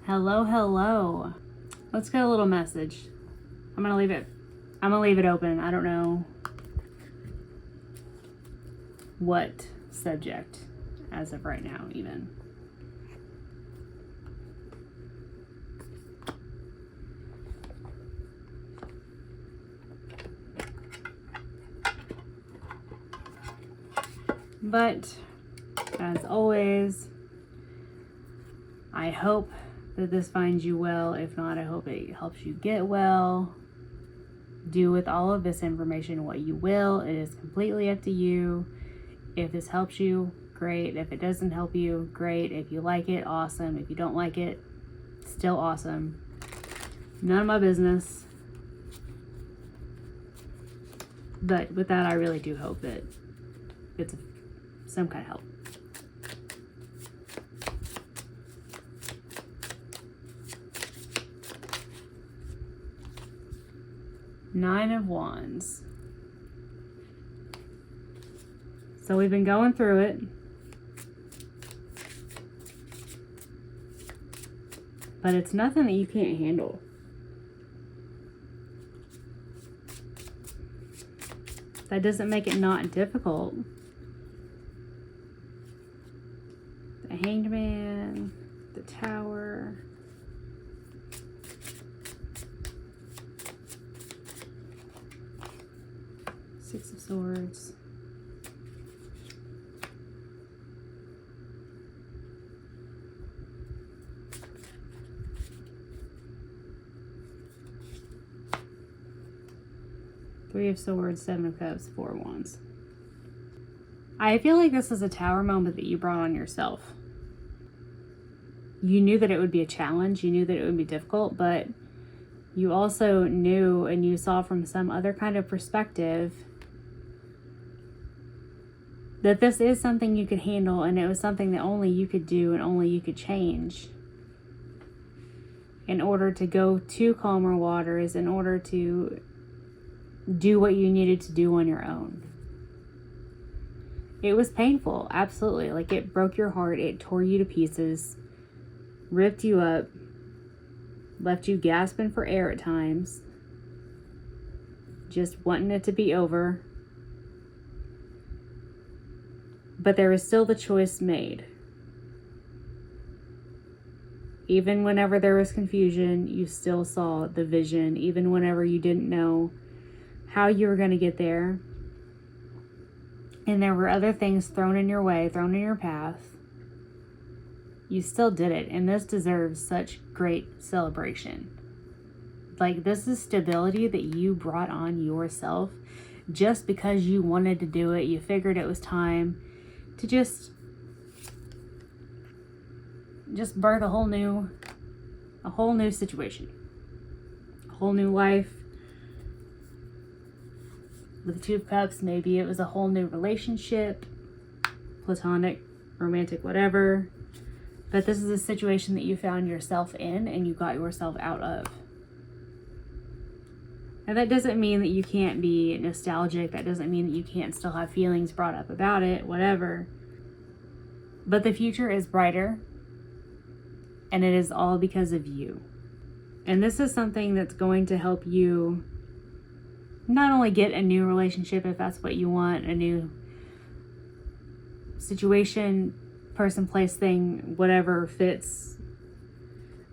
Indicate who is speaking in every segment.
Speaker 1: Hello, hello. Let's get a little message. I'm gonna leave it open. I don't know what subject as of right now, even. But as always, I hope that this finds you well. If not, I hope it helps you get well. Do with all of this information what you will. It is completely up to you. If this helps you, great. If it doesn't help you, great. If you like it, awesome. If you don't like it, still awesome. None of my business. But with that, I really do hope that it's some kind of help. Nine of Wands. So we've been going through it. But it's nothing that you can't handle. That doesn't make it not difficult. The Hanged Man, the Tower. Six of Swords. Three of Swords, Seven of Cups, Four of Wands. I feel like this is a Tower moment that you brought on yourself. You knew that it would be a challenge. You knew that it would be difficult, but you also knew and you saw from some other kind of perspective that this is something you could handle, and it was something that only you could do and only you could change in order to go to calmer waters, in order to do what you needed to do on your own. It was painful, absolutely. Like, it broke your heart, it tore you to pieces, ripped you up, left you gasping for air at times, just wanting it to be over. But there was still the choice made. Even whenever there was confusion, you still saw the vision. Even whenever you didn't know how you were going to get there, and there were other things thrown in your way, thrown in your path, you still did it. And this deserves such great celebration. Like, this is stability that you brought on yourself just because you wanted to do it. You figured it was time to just birth a whole new situation, a whole new life. With the Two of Cups, maybe it was a whole new relationship, platonic, romantic, whatever. But this is a situation that you found yourself in and you got yourself out of. And that doesn't mean that you can't be nostalgic. That doesn't mean that you can't still have feelings brought up about it, whatever. But the future is brighter, and it is all because of you. And this is something that's going to help you not only get a new relationship, if that's what you want, a new situation, person, place, thing, whatever fits.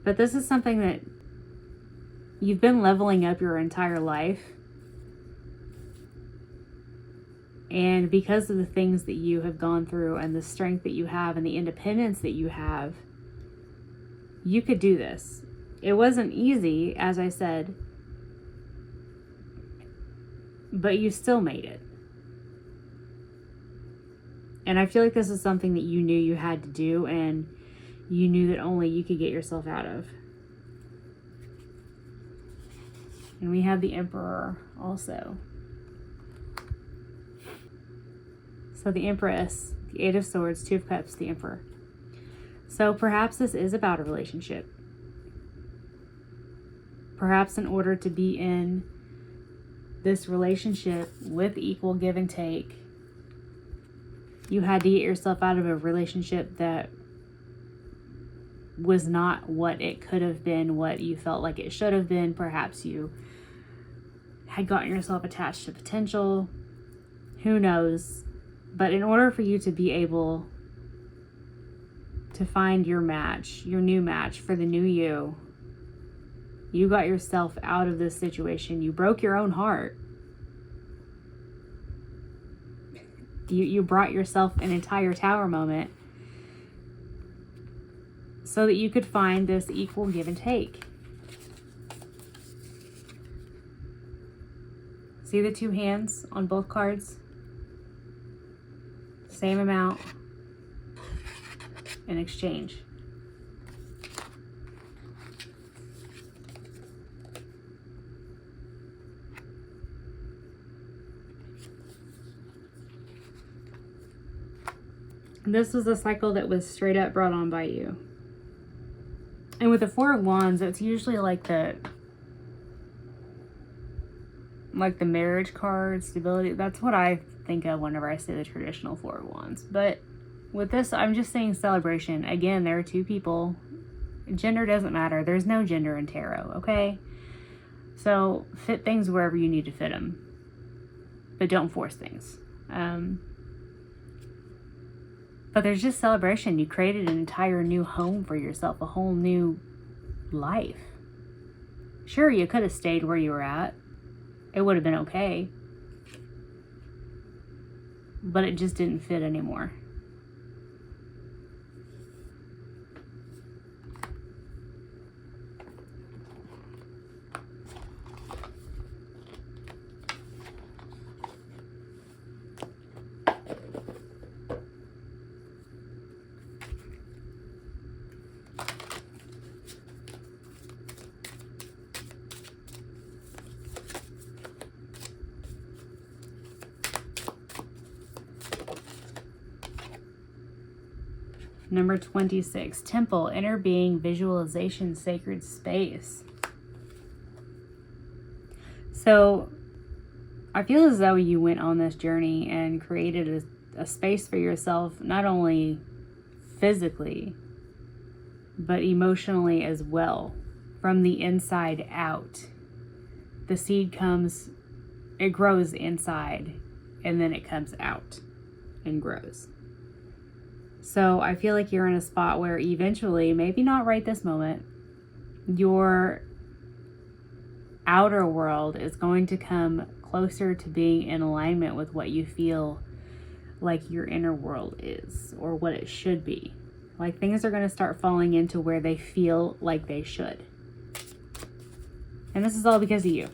Speaker 1: But this is something that you've been leveling up your entire life. And because of the things that you have gone through and the strength that you have and the independence that you have, you could do this. It wasn't easy, as I said, but you still made it. And I feel like this is something that you knew you had to do, and you knew that only you could get yourself out of. And we have the Emperor also. So the Empress, the Eight of Swords, Two of Cups, the Emperor. So perhaps this is about a relationship. Perhaps in order to be in this relationship with equal give and take, you had to get yourself out of a relationship that was not what it could have been, what you felt like it should have been. Perhaps you had gotten yourself attached to potential. Who knows? But in order for you to be able to find your match, your new match for the new you, you got yourself out of this situation. You broke your own heart. You brought yourself an entire tower moment so that you could find this equal give and take. See the two hands on both cards? Same amount in exchange. This was a cycle that was straight up brought on by you. And with the Four of Wands, it's usually like the marriage card, stability. That's what I think of whenever I say the traditional Four of Wands. But with this, I'm just saying celebration. Again, there are two people. Gender doesn't matter. There's no gender in tarot, okay? So fit things wherever you need to fit them. But don't force things. But there's just celebration. You created an entire new home for yourself, a whole new life. Sure, you could have stayed where you were at. It would have been okay. But it just didn't fit anymore. Number 26, Temple, Inner Being, Visualization, Sacred Space. So I feel as though you went on this journey and created a space for yourself, not only physically, but emotionally as well, from the inside out. The seed comes, it grows inside, and then it comes out and grows. So I feel like you're in a spot where eventually, maybe not right this moment, your outer world is going to come closer to being in alignment with what you feel like your inner world is, or what it should be. Like things are going to start falling into where they feel like they should. And this is all because of you.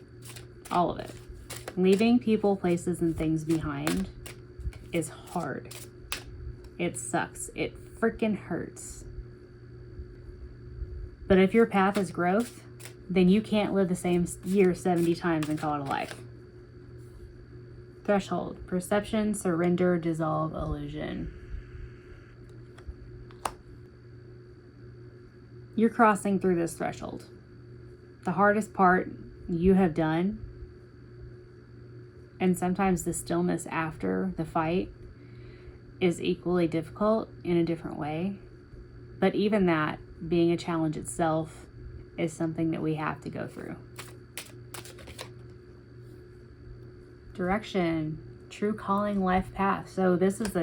Speaker 1: All of it. Leaving people, places, and things behind is hard. It sucks. It freaking hurts. But if your path is growth, then you can't live the same year 70 times and call it a life. Threshold. Perception, surrender, dissolve, illusion. You're crossing through this threshold. The hardest part you have done, and sometimes the stillness after the fight, is equally difficult in a different way. But even that, being a challenge itself, is something that we have to go through. Direction, true calling, life path. So this is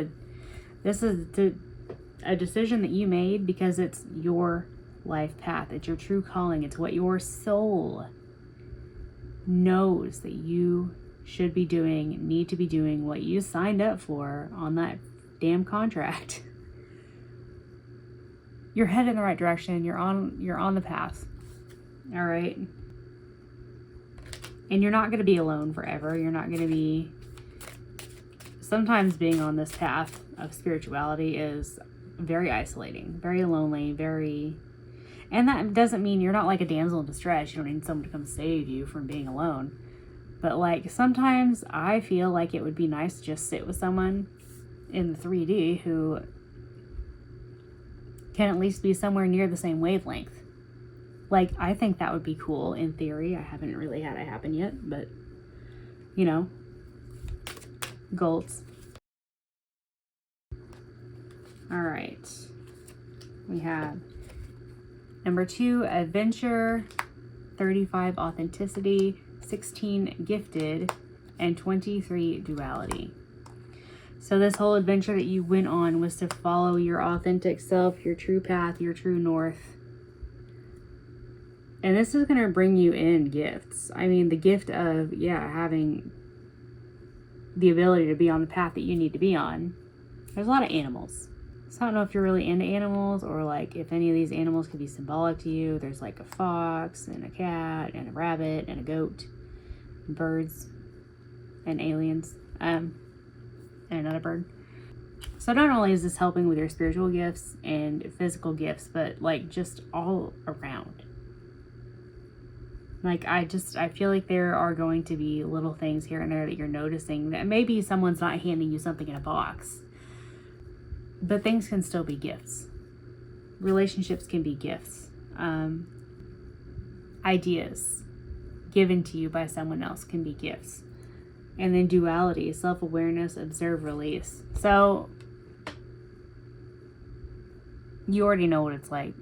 Speaker 1: a decision that you made because it's your life path. It's your true calling. It's what your soul knows that you should be doing, need to be doing, what you signed up for on that damn contract. You're headed in the right direction. You're on the path. All right. And you're not going to be alone forever. You're not going to be... Sometimes being on this path of spirituality is very isolating, very lonely, very... And that doesn't mean you're not like a damsel in distress. You don't need someone to come save you from being alone. But like sometimes I feel like it would be nice to just sit with someone in the 3D who can at least be somewhere near the same wavelength. Like, I think that would be cool in theory. I haven't really had it happen yet, but you know, goals. All right. We have Number 2, adventure. 35, authenticity. 16, gifted. And 23, duality. So this whole adventure that you went on was to follow your authentic self, your true path, your true north. And this is going to bring you in gifts. I mean, the gift of, having the ability to be on the path that you need to be on. There's a lot of animals. So I don't know if you're really into animals, or like if any of these animals could be symbolic to you. There's like a fox and a cat and a rabbit and a goat, and birds and aliens, and another bird. So not only is this helping with your spiritual gifts and physical gifts, but like just all around. Like I feel like there are going to be little things here and there that you're noticing, that maybe someone's not handing you something in a box, but things can still be gifts. Relationships can be gifts. Ideas given to you by someone else can be gifts. And then duality, self-awareness, observe, release. So you already know what it's like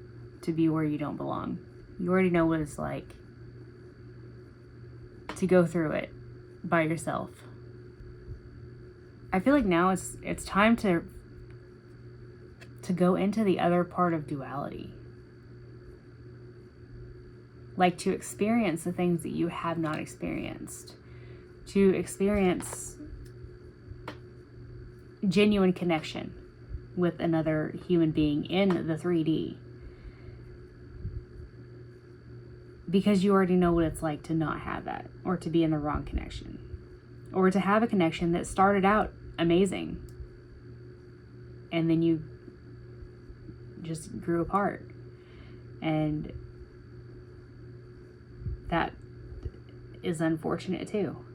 Speaker 1: to be where you don't belong. You already know what it's like to go through it by yourself. I feel like now it's time to go into the other part of duality. Like to experience the things that you have not experienced. To experience genuine connection with another human being in the 3D. Because you already know what it's like to not have that, or to be in the wrong connection, or to have a connection that started out amazing and then you just grew apart. And that is unfortunate too.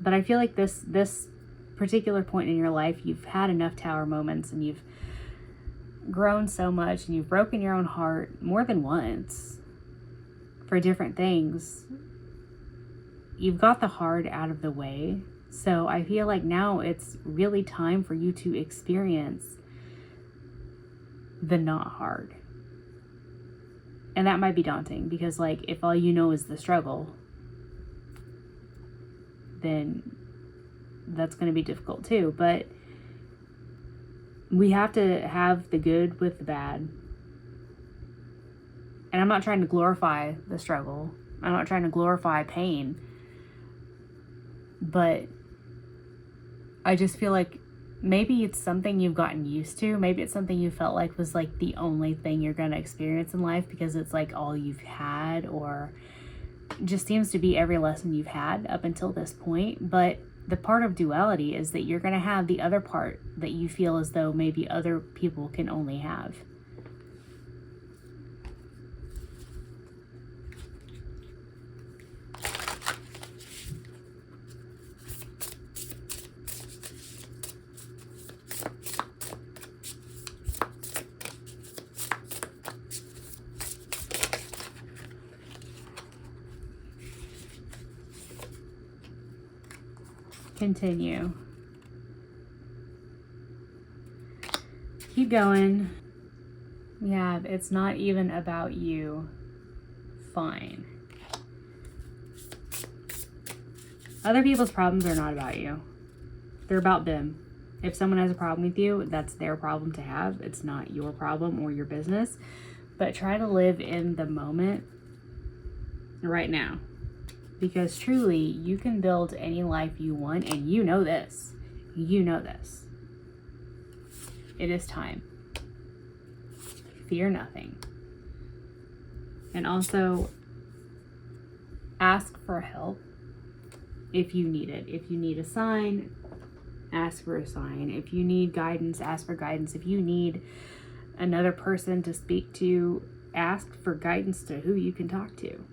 Speaker 1: But I feel like this particular point in your life, you've had enough tower moments, and you've grown so much, and you've broken your own heart more than once for different things. You've got the hard out of the way. So I feel like now it's really time for you to experience the not hard. And that might be daunting, because like if all you know is the struggle, then that's going to be difficult too. But we have to have the good with the bad. And I'm not trying to glorify the struggle. I'm not trying to glorify pain. But I just feel like maybe it's something you've gotten used to. Maybe it's something you felt like was like the only thing you're going to experience in life, because it's like all you've had, or just seems to be every lesson you've had up until this point. But the part of duality is that you're going to have the other part that you feel as though maybe other people can only have. Continue. Keep going. Yeah, it's not even about you. Fine. Other people's problems are not about you. They're about them. If someone has a problem with you, that's their problem to have. It's not your problem or your business. But try to live in the moment right now. Because truly, you can build any life you want, and you know this. You know this. It is time. Fear nothing. And also, ask for help if you need it. If you need a sign, ask for a sign. If you need guidance, ask for guidance. If you need another person to speak to, ask for guidance to who you can talk to.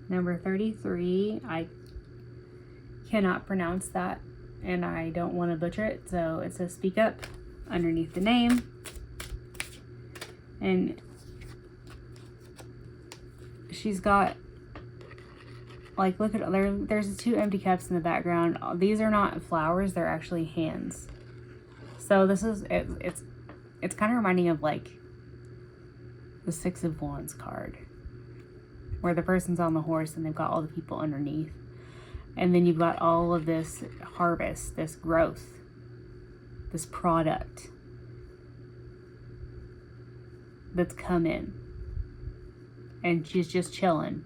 Speaker 1: Number 33, I cannot pronounce that and I don't want to butcher it, so it says speak up underneath the name. And she's got, like, look at there's 2 empty cups in the background. These are not flowers, they're actually hands. So this is it's kind of reminding of like the 6 of Wands card, where the person's on the horse and they've got all the people underneath. And then you've got all of this harvest, this growth, this product that's come in. And she's just chilling.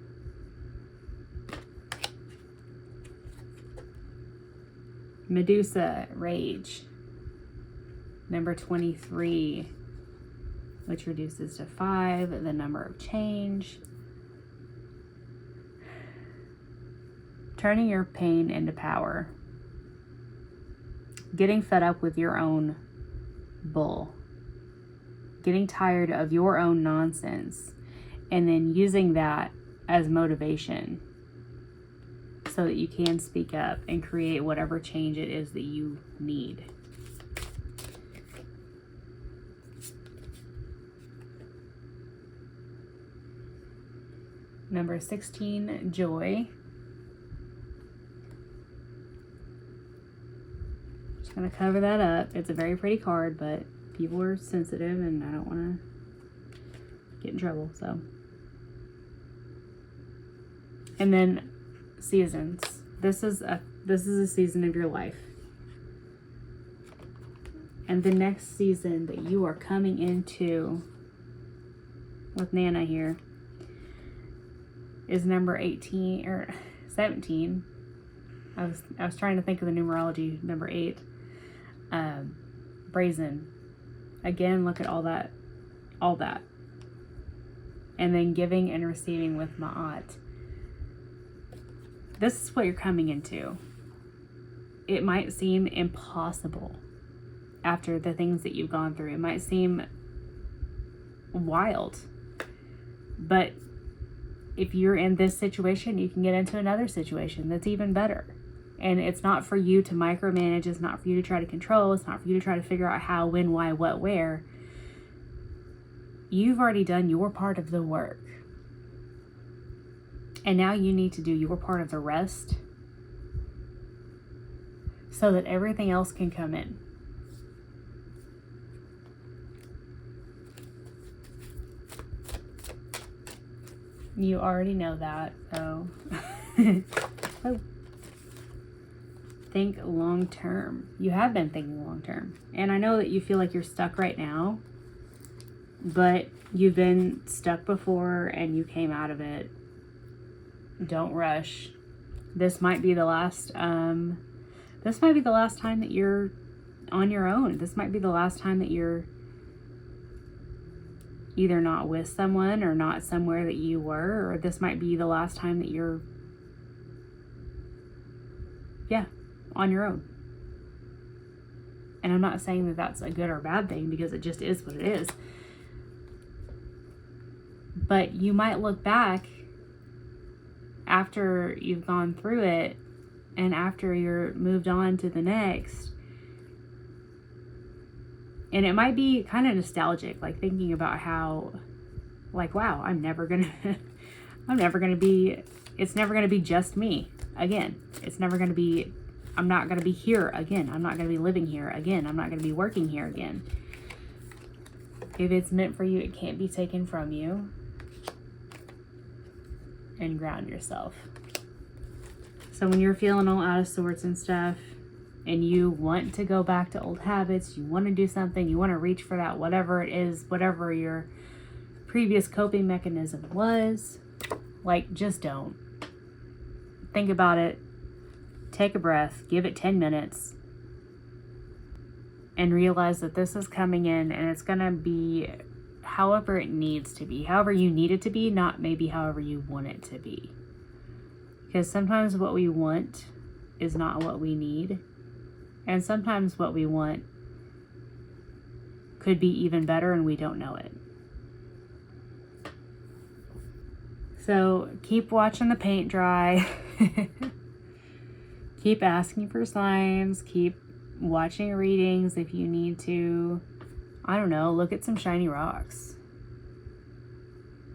Speaker 1: Medusa, Rage. Number 23, which reduces to 5, the number of change. Turning your pain into power. Getting fed up with your own bull. Getting tired of your own nonsense. And then using that as motivation so that you can speak up and create whatever change it is that you need. Number 16, Joy. Just going to cover that up. It's a very pretty card, but people are sensitive and I don't want to get in trouble, so. And then seasons. This is a season of your life. And the next season that you are coming into with Nana here is number 18 or 17. I was trying to think of the numerology, number 8. Brazen. Again, look at all that. And then giving and receiving with Ma'at. This is what you're coming into. It might seem impossible after the things that you've gone through. It might seem wild. But if you're in this situation, you can get into another situation that's even better. And it's not for you to micromanage. It's not for you to try to control. It's not for you to try to figure out how, when, why, what, where. You've already done your part of the work. And now you need to do your part of the rest so that everything else can come in. You already know that, so. Oh. Think long term. You have been thinking long term. And I know that you feel like you're stuck right now, but you've been stuck before and you came out of it. Don't rush. This might be the last time that you're on your own. This might be the last time that you're either not with someone or not somewhere that you were, or this might be the last time that you're on your own. And I'm not saying that that's a good or bad thing, because it just is what it is. But you might look back after you've gone through it and after you're moved on to the next, and it might be kind of nostalgic, like thinking about how, like, wow, it's never gonna be just me again. I'm not gonna be here again. I'm not gonna be living here again. I'm not gonna be working here again. If it's meant for you, it can't be taken from you. And ground yourself. So when you're feeling all out of sorts and stuff, and you want to go back to old habits, you want to do something, you want to reach for that, whatever it is, whatever your previous coping mechanism was, like, just don't. Think about it. Take a breath. Give it 10 minutes. And realize that this is coming in, and it's going to be however it needs to be, however you need it to be, not maybe however you want it to be. Because sometimes what we want is not what we need. And sometimes what we want could be even better and we don't know it. So keep watching the paint dry. keep asking for signs, keep watching readings if you need to. I don't know, look at some shiny rocks.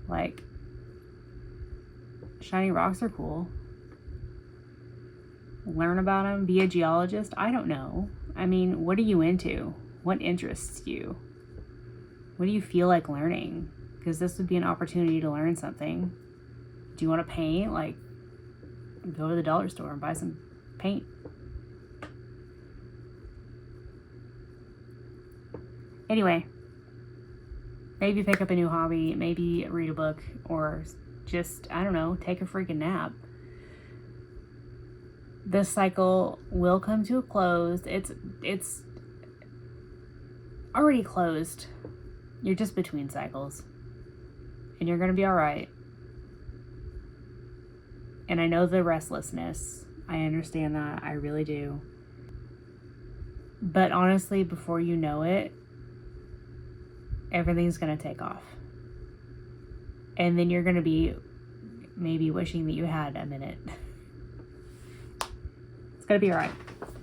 Speaker 1: Like, shiny rocks are cool. Learn about them, be a geologist. I don't know. I mean, what are you into? What interests you? What do you feel like learning? Because this would be an opportunity to learn something. Do you want to paint? Like, go to the dollar store and buy some paint. Anyway, maybe pick up a new hobby, maybe read a book, or just, I don't know, take a freaking nap. This cycle will come to a close. It's already closed. You're just between cycles. And you're going to be all right. And I know the restlessness. I understand that. I really do. But honestly, before you know it, everything's going to take off. And then you're going to be maybe wishing that you had a minute. It's going to be all right.